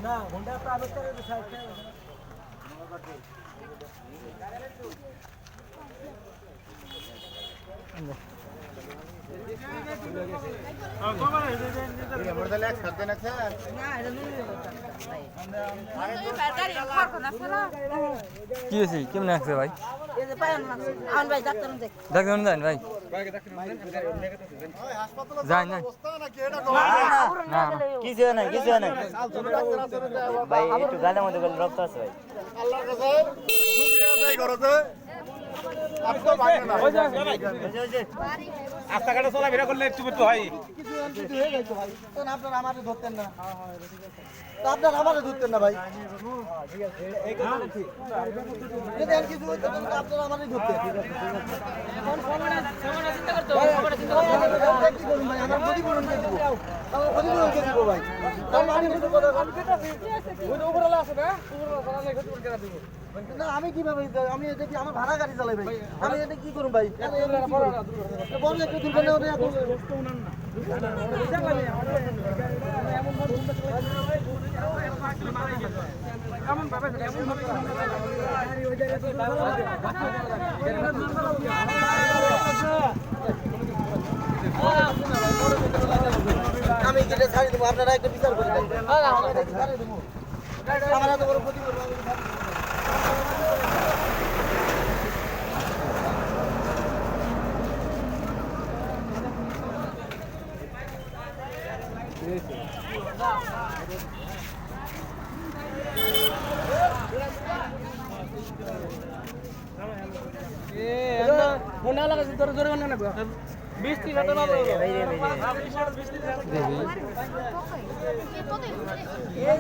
না ঘন্টা প্রাইভেট করে সাইড কি হয়েছে কেমন আছে ভাই ডাক্তার যান ভাই যান যান না কিছু নাই ভাই একটু গালের মধ্যে গেলে রক্ত আছে ভাই আল্লাহর কাছে শুকরিয়া আদায় করো যে আপনি ভাঙে না রাস্তাঘাটে চলাফেরা করলে একটু একটু হয় কিছু হয়ে গেছে ভাই তো আপনারা আমারে ধরতেন না তো আপনারা আমারে ধরতেন না ভাই ঠিক আছে এই কথা ঠিক যদি আর কিছু হইতো তাহলে আপনারা আমারে ধরতেন ঠিক আছে এখন সমানে চিন্তা করতে হবে কি করুন ভাই আমার ক্ষতিপূরণ কে দিব আমার ক্ষতিপূরণ কে দিব ভাই তাহলে আমি কিছু কথা ওই উপরওয়ালা আছে না উপরওয়ালা সরালে ক্ষতিপূরণ কেন দিব না আমি কিভাবে আমি এটা কি আমার ভাড়া গাড়ি চালাই ভাই আমি এটা কি করব ভাই বড় একটু দুর্ঘটনা হলে এত কষ্ট উনান না এমন ভাবে এমন ভাবে ওই আমি কেটে ছাড়ি দেবো আপনারা একটা বিচার করে দেন আমার এত বড় ক্ষতি করবো ফোন লাগাইছি তোর জোরে বানা না 20-30 হাজার না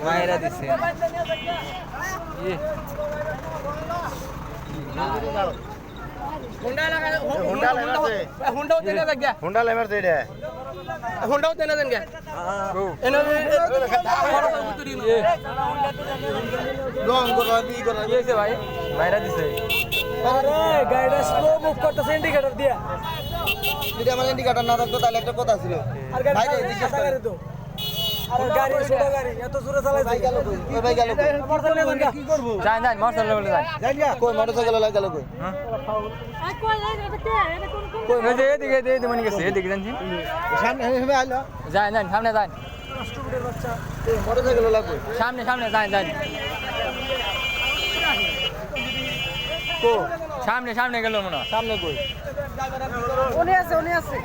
মায়েরা দিছে হুন্ডাও দেনা দেখ গা হুন্ডা লেমার দেই রে হুন্ডাও দেনা দেন গা রং করা বি করা কি হয়েছে ভাই মায়েরা দিছে আরে গাড়িটা স্লো মুভ করতেছে ইন্ডিকেটর দিয়া যদি আমার ইন্ডিকেটর না থাকতো তাহলে একটা কথা ছিল আর গাড়ি গাড়ি তো আর গাড়ি ছোট গাড়ি এত জোরে চালায় ভাই গেল কই ওই ভাই গেল কই কি করব যান যান মোটরসাইকেল বলে যান যাই না কই মোটরসাইকেল লাগা গেল কই কই এই যে এদিকে মনে গেছে এদিকে জানছি সামনে হেবে আইলো যান যান সামনে যান স্টুপিডের বাচ্চা এই মোটরসাইকেল লাগবে সামনে সামনে যান যান কো সামনে সামনে গেল মনে হয়। সামনে কই উনি আছে